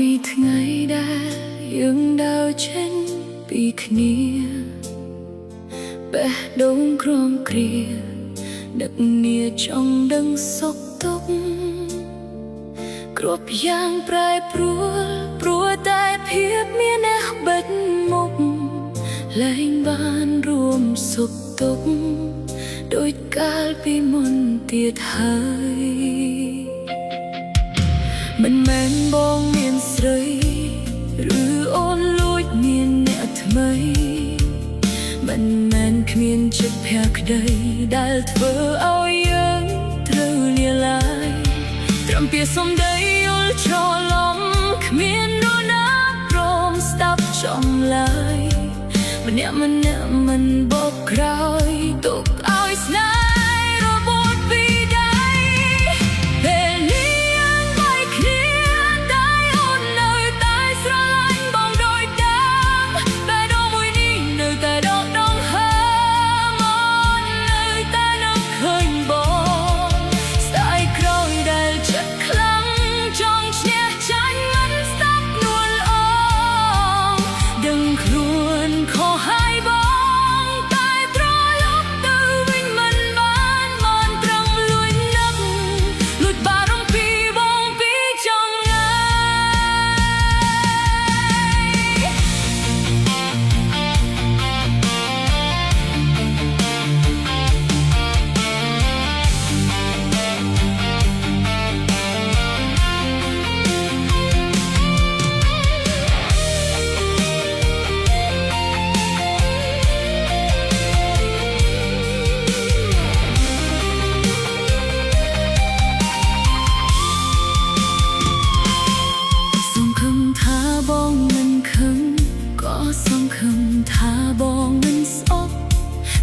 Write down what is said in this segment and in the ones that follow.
ពីថ្ងៃដែលយើងដើរចេញពីគ្នាបេះដូងក្រំគ្រាដឹកនាចង់ដឹងសុខទុក្ខគ្រប់យ៉ាងប្រែប្រួលព្រោះតែភាពមានអ្នកបិទមុខលែងបានរួមសុខទុក្ខដូចកាលពីមុនទៀតហើយមិនមែនបងមានស្រីឬអូនលួចមានអ្នកថ្មីមិនមែនគ្មានចិត្តភក្តីដែលធ្វើឲ្យយើងត្រូវលាឡាយត្រឹមពាក្យសម្ដីយល់ច្រឡំគ្មាននរណាព្រមស្ដាប់ចំឡើយម្នាក់មិនបកក្រោយទុកឲ្យស្នេហ៍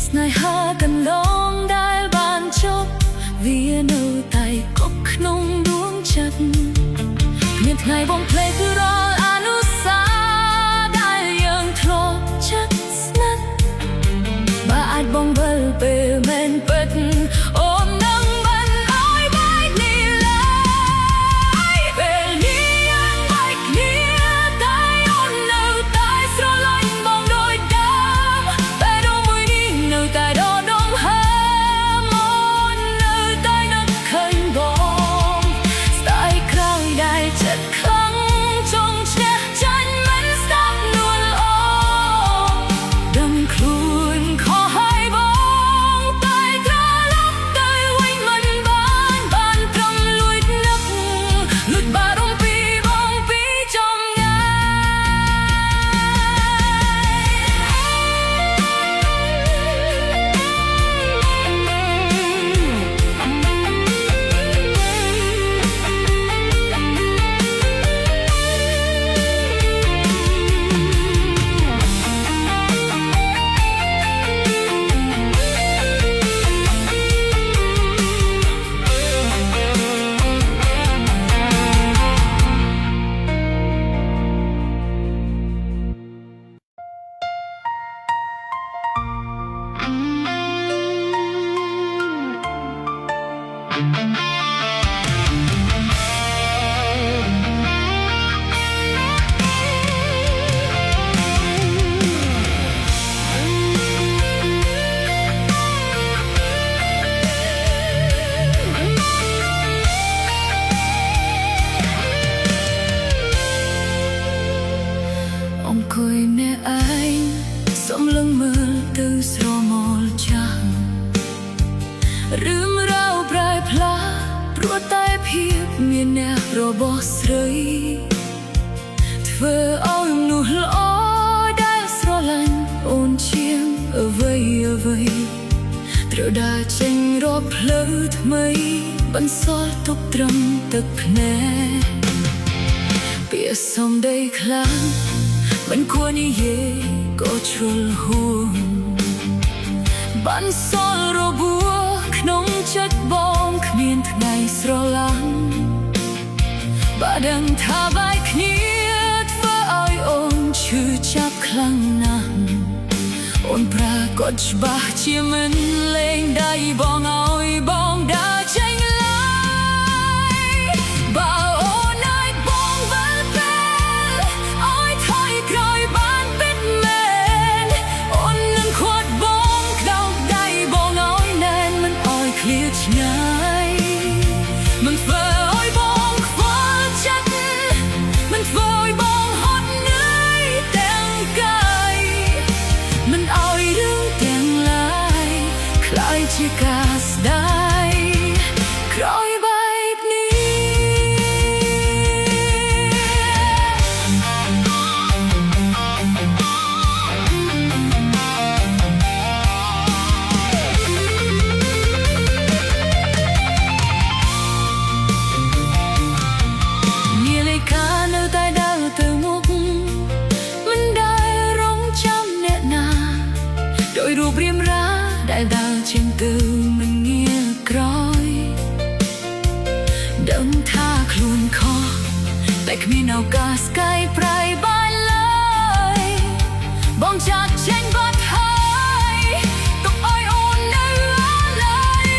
ស្នេហាកន្លងដែលបានចប់វានៅតែកប់ក្នុងដួងចិត្តមានថ្ងៃបងភ្លេចគឺរាល់អនុស្សាវរីយ៍ដែលយើងធ្លាប់ចិត្តស្និទ្ធបើអាចបងវិលពេលមែនពិតអូននឹងមិនឲ្យបែកនេះឡើយពេលនេះយើងបែកគ្នាតែអូននៅតែស្រឡាញ់បងដូចដើមពេលដងមួយនេះនៅតែដកដង្ហើមអូននៅតែនឹកឃើញបងស្ដាយក្រោយដែលចិត្តខ្លាំងចង់ឈ្នះចាញ់មិនស្ដាប់នួនល្អដឹងខ្លួនខុសហើយបងតែត្រឡប់ទៅវិញមិនបានត្រឹមលួចនឹកលួចបារម្ភពីបងពីចំងាយអង្គុយម្នាក់ឯងសំលឹងមើលទៅស្រមោលចាំរឿងរ៉ាវប្រែផ្លាព្រោះតែភាពមានអ្នករបស់ស្រីធ្វើឲ្យមនុស្សល្អដែលស្រឡាញ់អូនជាងអ្វីត្រូវដើរចេញរកផ្លូវថ្មីបន្សល់ទុកត្រឹមទឹកភ្នែកពាក្យសម្ដីខ្លាំងមិនគួរនិយាយក៏ជ្រុលហួង บันซอลรบัวขนมจัดบองเขมียนไงสระลังบาดังท่าใบเขียดฟ้าอ้อยอ่อนชื่อจับคลังนังอ่อนปรากฏบาเจียมันเล่งได้บองอ้อยบองดาใจไล่บ่าวอ่อนไอบองเวลเปลอ้อยถอยกรอยบานปิดแมนอ่อนนั้นขวดบองดาวได้บองอ้อยแนนมันอ้อยเคลียดไงมันเฟออ้อยบองคว้าจัดมันเฟออ้อยบองหดเหนื่อยแต่งกายมันอ้อยเรื่องแต่งลายคล้ายจะกาสได้คล้อยแบบนี้มีเลยคาเนื้อตายดาวเติมมุกมันได้ร้องจำแน่นาโดยรูปเรียมราได้ดาวเชียงตื่นมันเงียบกร้อยดังท่าคลุนคอแต่ขมีนเอากาสไกไพรบ้านเลยบองจากเช่นบดหายตกอ้อยอ่อนเนื้อเลย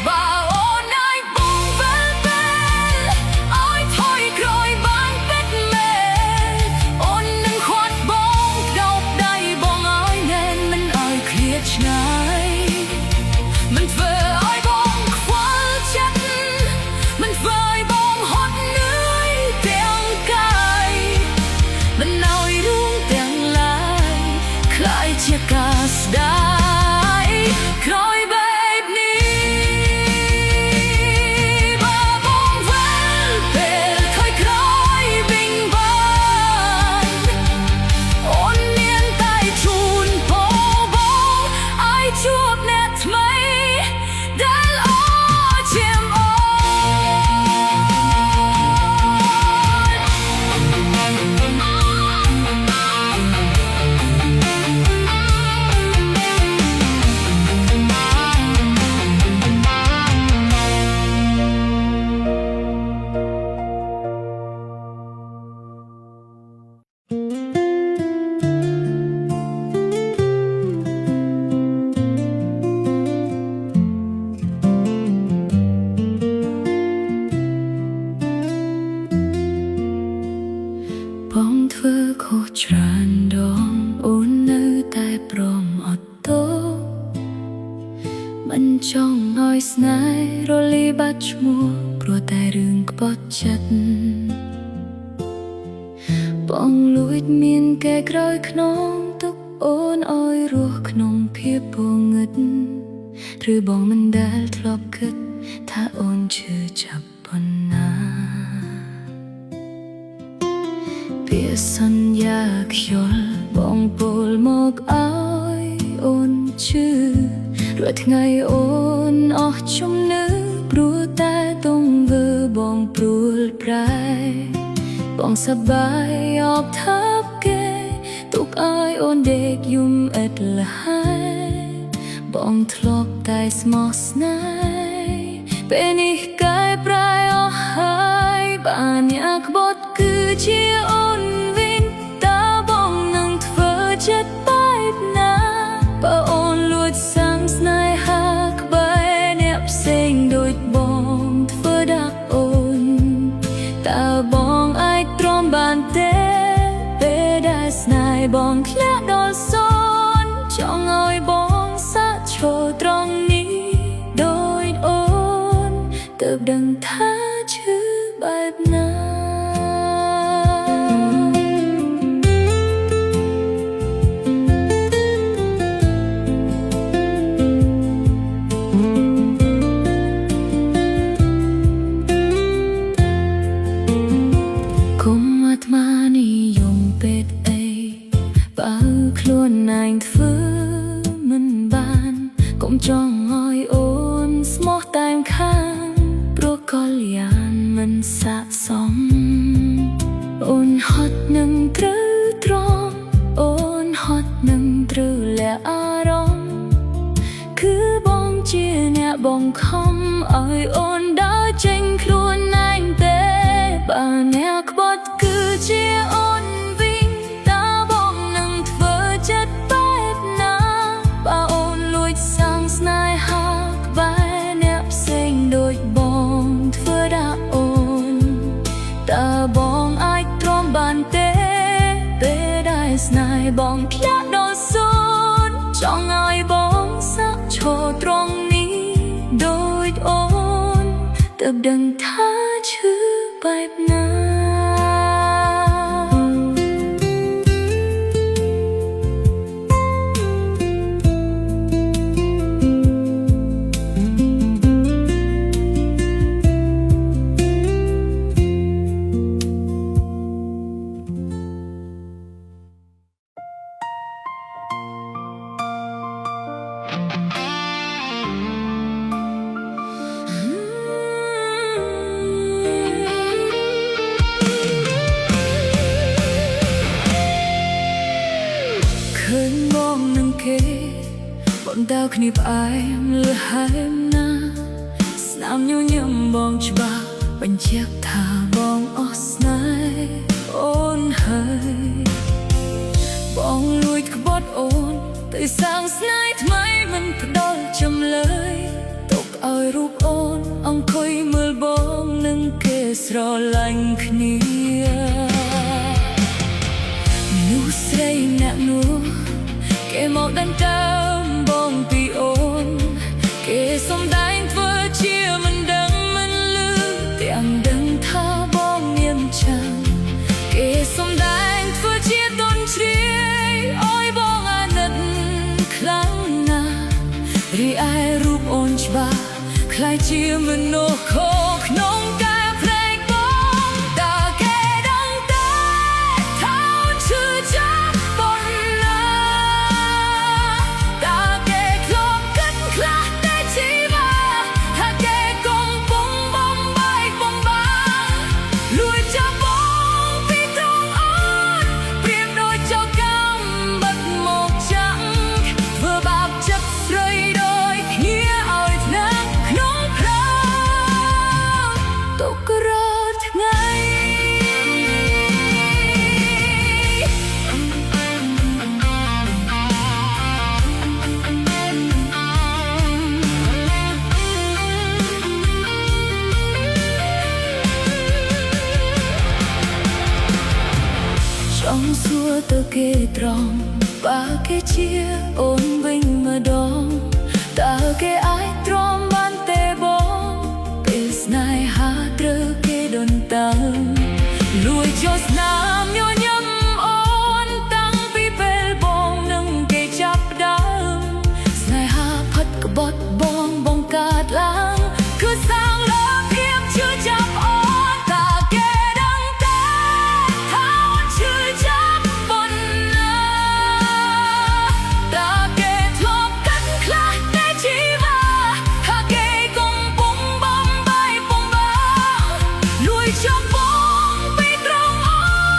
บ่าวอ่อนนายบองเวลเปลอ้อยถอยกรอยบานเป็ดแม่อ่อนนั้นขวดบองดอกได้บองอ้อยแน่นมันอ้อยเครียดไงมันเฟออ้อยบองคว้าจัดมันเฟออ้อยบองหดเหนื่อยแต่งกายมันอ้อยรุ่งแต่งลายคล้ายจะกาสได้คล้อยแบบนี้บ่าวบองเวลเปลค่อยคล้อยบิ่งบานอ่อนเนียนใต้ชูนโพบองไอจวบแน่ทำไมได้อ้อเจียมอ่อนบองเธอโคตรานดองโอนเนื้อแต่ปรอมอดโตมันจ้องอ้อยสไนโรลีบัดมัวกลัวแต่เรื่องกบฏจัดบองลุยเมียนแก่กรอยขนมตุกโอนอ้อยรัวขนมเพียบโปงเงิดหรือบองมันได้ทลอบคิดถ้าโอนชื่อจับบนนาเปียสัญญาขยลบองโปลมอกอ้อยโอนชื่อรวดไงโอนออกชมนึกปลัวแต่ต้องเวอบองปลูลปลายบองสบายออกทับเกตุกอ้อยโอนเด็กยุ่มเอ็ดละหายบองทลบไตสมอสไนเป็นอีกกายปลายออกหายบ้านอยากบดคือเชียโอนวินตาบองนังเธอจัดไปนาปะโอนลวดสังสไนหักใบเน็บเซ็งโดยบองเธอดักโอนตาบองไอตรอมบานเตเปได้สไนบองแคละดอซอนจ้องอ้อยบองสะโชตรงนี้โดยโอนเติบดังท่าชื่อแบบนั้น จ้องอ้อยโอนสมองตามข้างโปรกอลยานมันสะสมโอนฮอตหนึ่งตรึตรองโอนฮอตหนึ่งตรึและอาร បងខំឲ្យអូនដើរចេញខ្លួនឯងទេបើអ្នកក្បត់គឺជាអូនវិញតើបងនឹងធ្វើចិត្តបែបណាបើអូនលួចសាងស្នេហាក្បែរអ្នកផ្សេងដូចបងធ្វើដាក់អូនតើបងអាចទ្រាំបានទេពេលដែលស្នេហ៍បងធ្លាក់ដល់សូន្យចង់ឲ្យបងសាក់ឈរត្រង់នេះដូចអូនទើបដឹងថាឈឺបែបណាឃើញបងនឹងគេបងដើរគ្នាផ្អែមលឺហែមណាស្នាមញញឹមបងច្បាស់បញ្ជាក់ថាបងអស់ស្នេហ៍អូនហើយបងលួចក្បត់អូនទៅសាងស្នេហ៍ថ្មីមិនផ្ដល់ចម្លើយទុកឲ្យរូបអូនអង្គុយមើលបងនឹងគេស្រឡាញ់គ្នាមនុស្សស្រីអ្នកនោះគេមកដណ្ដើមបងពីអូនគេសំដែងធ្វើជាមិនដឹងមិនឮទាំងដឹងថាបងមានចាំគេសំដែងធ្វើជាទន់ជ្រាយអើយបងអាណិតខ្លាំងណាស់រីឯរូបអូនច្បាស់ខ្លាយជាមនុស្សខកក្នុងកាយភ្លេចបងតើគេដឹងទេថាអូនឈឺចាប់ប៉ុណ្ណាតើគេធ្លាប់គិតខ្លះតែជីវាថាគេកំពុងបំបែកបំបាំងលួចចាប់បងពីត្រង់អូនប្រៀបដូចចោរកម្មបិទមកចាំងធ្វើបាបចិត្តស្រីដូចគ្នាឲ្យថ្នាក់ក្នុងព្រៃទុករាល់ថ្ងៃចង់សួរទៅគេត្រង់បើគេជាអូនវិញម្ដងតើគេអាចទ្រាំបានទេបងពេលស្នេហាត្រូវគេដណ្ដើមលួចយកស្នាមញញឹមអូនតាំងពីពេលបងនឹងគេចាប់ផ្ដើមស្នេហាផិតក្បត់បងបង្កើតឡើងគឺសាងលើភាពជឿចាប់អូនតើគេដឹងទេថាអូនឈឺចាប់ប៉ុណ្ណាតើគេធ្លាប់កាត់ខ្លះតែជីវាថាគេកំពុងបំបែកបំបាំងលួចចាប់បងពីត្រង់អូន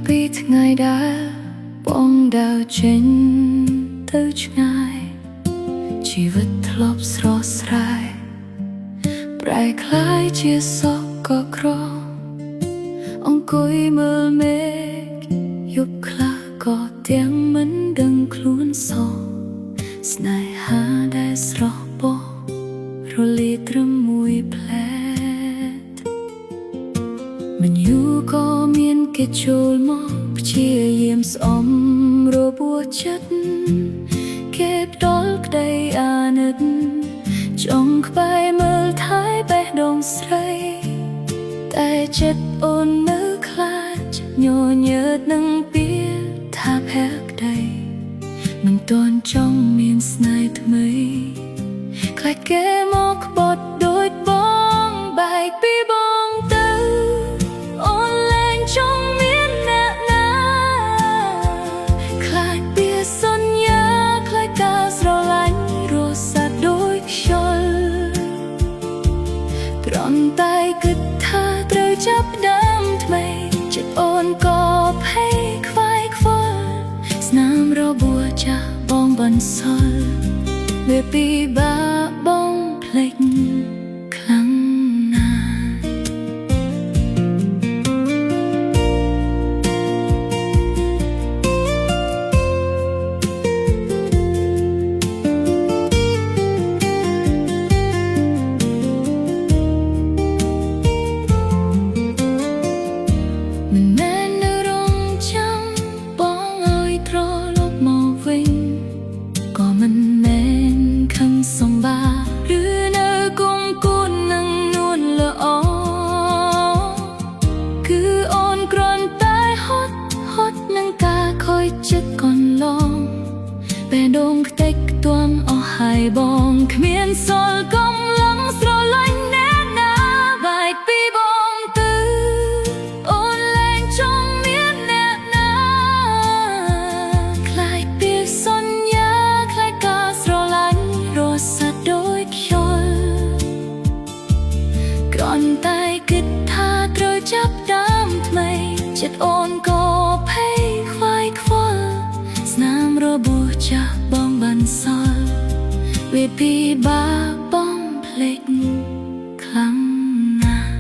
ពីថ្ងៃដែលបងដើរចេញទៅឆ្ងាយជីវិតធ្លាប់ស្រស់ស្រាយប្រែคล้ายជាសក់ក៏ក្រអង្គុយមើលមេឃយប់ខ្លះក៏ទាំងមិនដឹងខ្លួនសោះស្នេហាដែលស្រស់បោះរលាយត្រឹមមួយផ្លែតមិនយូរក៏មានគេចូលមកព្យាយាមស្អំរបួសចិត្តគេផ្ដល់ក្តីអាណិតចង់ក្បែរមើលថែបេះដូងស្រីតែចិត្តអូននៅខ្លាចញញើតនឹងពីថាភក្តីមិនទាន់ចង់មានស្នេហ៍ថ្មីខ្លាចគេមកក្បត់ដូចបងបែកពីបងទៅអូនលែងចង់មានអ្នកណាខ្លាចពីសន្យាខ្លាចការស្រឡាញ់រសាត់ដូចខ្យល់គ្រាន់តែគិតថាត្រូវចាប់ផ្ដើមថ្មីចិត្តអូនក៏ភ័យខ្វាយខ្វល់ស្នាមរបួសចាស់បងបន្សល់វាពិបាកបងភ្លេចខ្លាំងណាស់មិនមែននៅរងចាំបងឲ្យត្រឡប់មកវិញក៏មិនមែនខឹងសម្បាឬនៅគង់គួននឹងនួនល្អគឺអូនគ្រាន់តែហត់នឹងការខូចចិត្តកន្លងបេះដូងខ្ទេចខ្ទាំអស់ហើយបងគ្មានសល់កំឡុងស្រឡាញ់អ្នកណាបែកពីបងទៅអូនលែងចង់មានអ្នកណាខ្លាចពីសន្យាខ្លាចការស្រឡាញ់រសាត់ដូចខ្យល់គ្រាន់តែគិតថាត្រូវចាប់ដើមថ្មីចិត្តអូនក៏ភ័យខ្វាយខ្វល់ស្នាមរបួសចាស់បងបន្សល់វាពិបាកបងភ្លេចខ្លាំងណាស់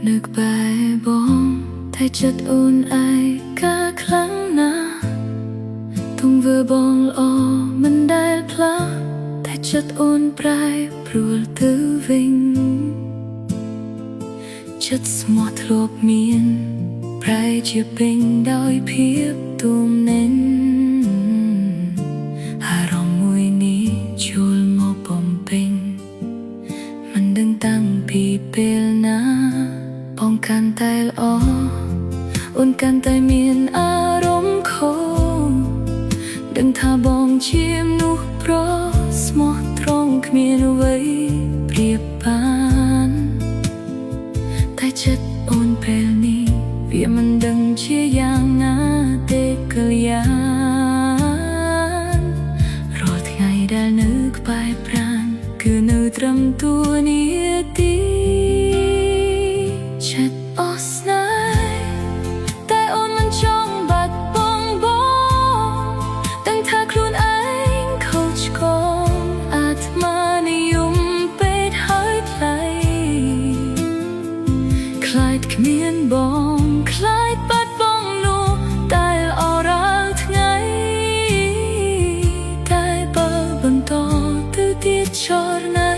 នៅក្បែរបងតែចិត្តអូនឯកាខ្លាំងណាស់ទង្វើបងល្អមិនដែលផ្លាស់តែចិត្តអូនប្រែប្រួលទៅវិញចិត្តស្មោះធ្លាប់មានប្រែជាពេញដោយភាពទូមនិនអារម្មណ៍មួយនេះចូលមកបំពេញមិនដឹងតាំងពីពេលណាបងកាន់តែល្អអូនកាន់តែមានអារម្មណ៍ខូចដឹងថាបងជាមនុស្សប្រុសស្មោះត្រង់គ្មានអ្វីប្រៀបបានតែចិត្តអូនពេលនេះវាមិនដឹងជាយ៉ាងណាទេកល្យានរាល់ថ្ងៃដែលនៅក្បែរប្រាណគឺនៅត្រឹមតួនាទីចិត្តអស់ស្នេហ៍តែអូនមិនចង់បាត់បង់បងដឹងថាខ្លួនឯងខុសឆ្គងអាត្មានិយមពេកហើយថ្លៃខ្លាចគ្មានបងខ្លាចបាត់បង់នោះតែអរាល់ថ្ងៃតែបើបន្តទៅទៀតចរណៃ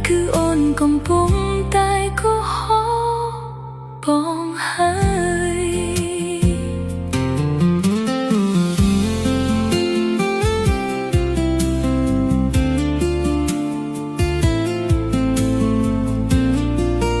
គឺអូនកំពុងតែកុហកបងហើយ គ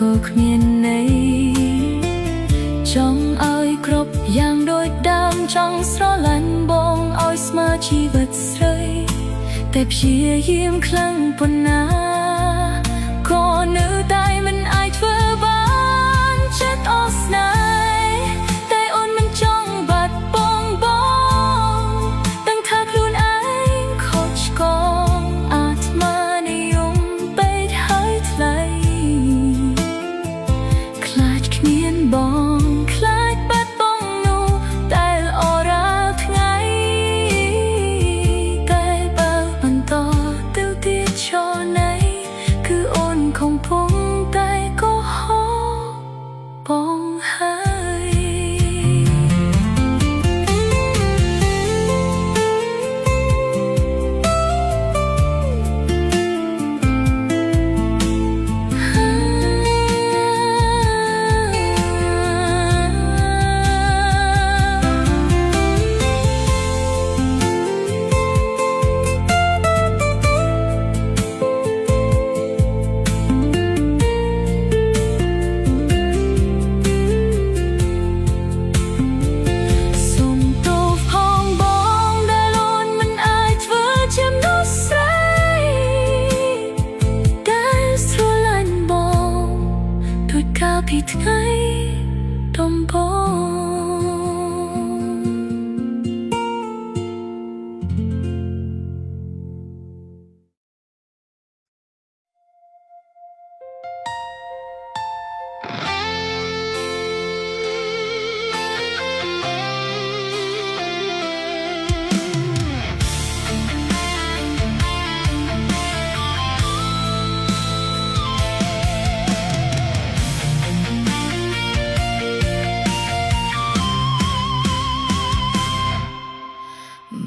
ក៏គ្មានន័យចង់ឲ្យគ្រប់យ៉ាងដូចដើមចង់ស្រឡាញ់បងឲ្យស្មើជីវិតស្រីតែព្យាយាមខ្លាំងប៉ុណ្ណាក៏នៅតែមិនអាចធ្វើបានចិត្តអស់ស្នេហ៍តែអូនមិនចង់បាត់បង់បងដឹងថាខ្លួនឯងខុសឆ្គងអាត្មានិយមពេកហើយថ្លៃខ្លាចគ្មានបងខ្លាចបាត់បង់នោះតែអរាល់ថ្ងៃតែបើបន្តទៅទៀតឆនៃ คงพงแต่ก็หอปองหายពីថ្ងៃដំបូង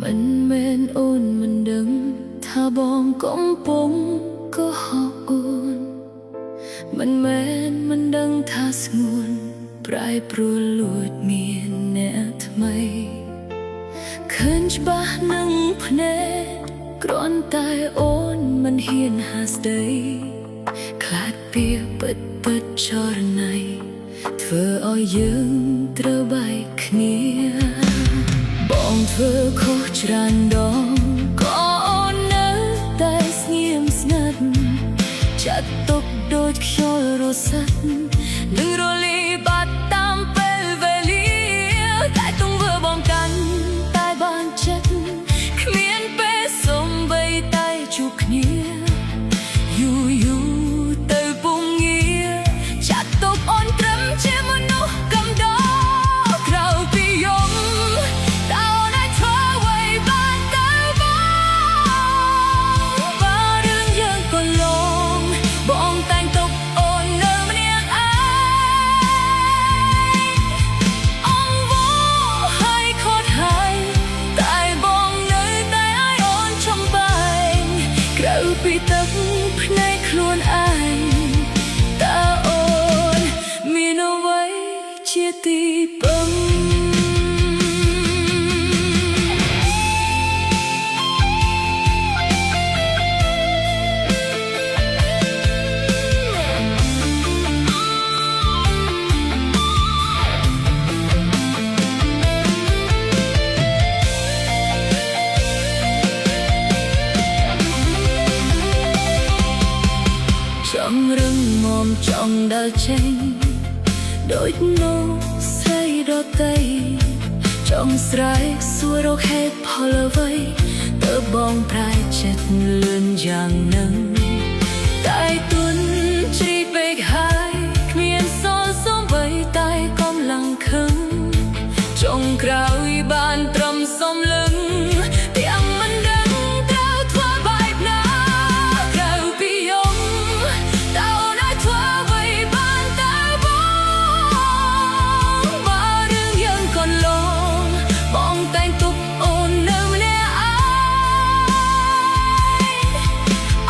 មិនមែនអូនមិនដឹងថាបងកំពុងកុហកអូនមិនមែនមិនដឹងថាស្ងួនប្រែប្រួលលួចមានអ្នកថ្មីឃើញច្បាស់នឹងភ្នែកគ្រាន់តែអូនមិនហ៊ានហាស្ដីខ្លាចពីពិតពិតចរណៃធ្វើឲ្យយើងត្រូវបែកគ្នាបងធ្វើខុសច្រើនដងក៏អូននៅតែស្ងៀមស្ងាត់ចាត់ទុកដូចខ្យល់រសាត់នឹងរលាយបាត់តាមពេលវេលាតែទង្វើបងកាន់តែបានចិត្តគ្មានពេលសូម្បីតែជួបគ្នាយូរយូរទៅពុំងារចាត់ទុកអូនត្រឹមជាមនុស្សកំដរក្រៅពីយំពីទឹកភ្នែកខ្លួនឯងតើអូនមានអ្វីជាទីពឹងចង់រឹងមាំចង់ដើរចេញដូចនោះស្រីដទៃចង់ស្រែកសួររកហេតុផលអ្វីទើបបងប្រែចិត្តលឿនយ៉ាងនឹងតែទុនជ្រីពេកហើយគ្មានសល់សូម្បីតែកម្លាំងខឹងចុងក្រោយបានត្រឹមសំលឹងទាំងមិនដឹងត្រូវធ្វើបែបណាក្រៅពីយំតើអូនអាចធ្វើអ្វីបានតើបងបើរឿងយើងកន្លងបងតែងទុកអូននៅម្នាក់ឯង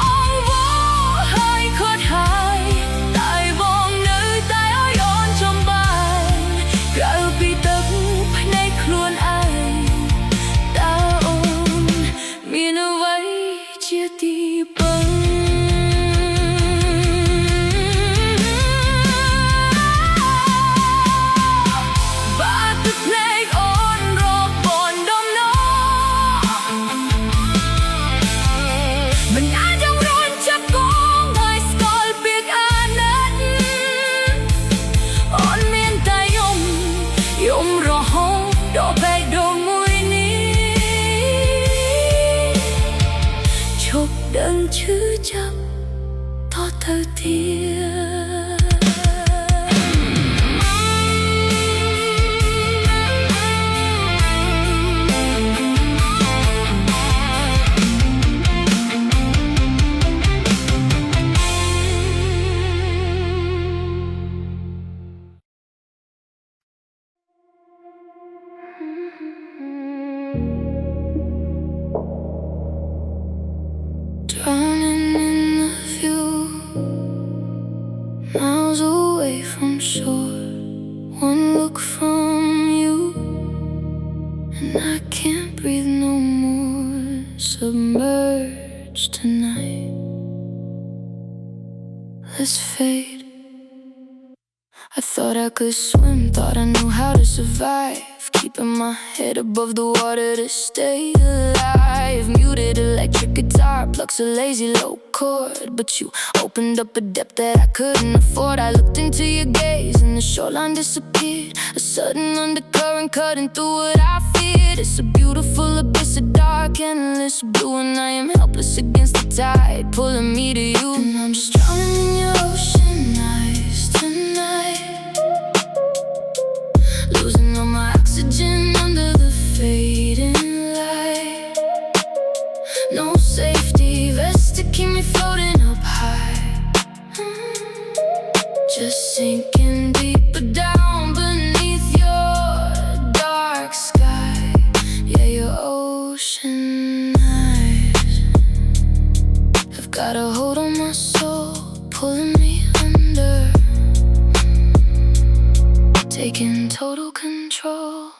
អង្វរហើយខត់ហើយតែបងនៅតែឲ្យអូនចំបែងក្រៅពីទឹកភ្នែកខ្លួនឯងតើអូនមានអ្វីជាទីពឹង cứ chấp to thơ tia. Drowning in the view, miles away from shore. One look from you, and I can't breathe no more. Submerged tonight, let's fade. I thought I could swim, thought I knew how to survive, keeping my head above the water to stay alive. Muted electric guitar plucks a lazy low chord, but you opened up a depth that I couldn't afford. I looked into your gaze and the shoreline disappeared, a sudden undercurrent cutting through what I feared. It's a beautiful abyss of dark, endless blue, and I am helpless against the tide pulling me to you. And I'm just drowning in your ocean eyes tonight, losing all my oxygen under the fading light. No safety vest to keep me floating up high, just sinking deeper down beneath your dark sky. Yeah, your ocean eyes have got a hold on my soul, pulling me under, taking total control.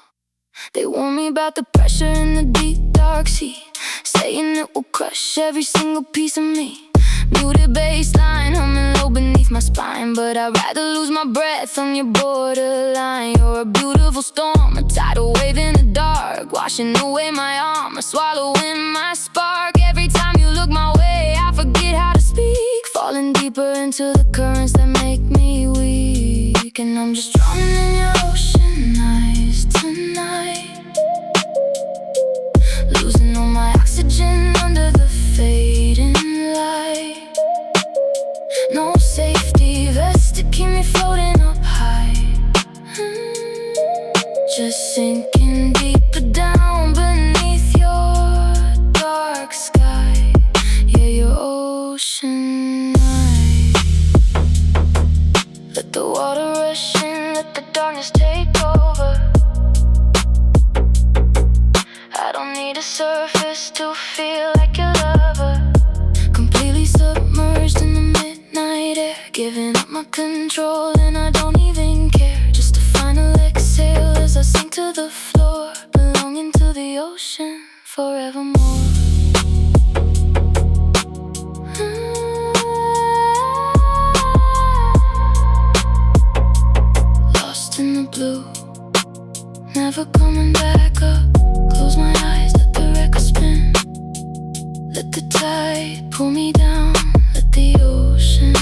They warn me about the pressure in the deep dark sea, saying it will crush every single piece of me. Muted bassline humming low beneath my spine, but I'd rather lose my breath on your borderline. You're a beautiful storm, a tidal wave in the dark, washing away my armor, swallowing my spark. Every time you look my way, I forget how to speak, falling deeper into the currents that make me weak. And I'm just drowning in your ocean eyes tonight, losing all my oxygen under the fading light. No safety vest to keep me floating up high, just sinking deeper down beneath your dark sky. Yeah, your ocean eyes. Let the water rush in, let the darkness take over. I don't need a surface to feel like a lover, completely submerged in the midnight air, giving up my control and I don't even care. Just a final exhale as I sink to the floor, belonging to the ocean forevermore. Lost in the blue, never coming back up. Close my eyes, let the record spin, let the tide pull me down, let the ocean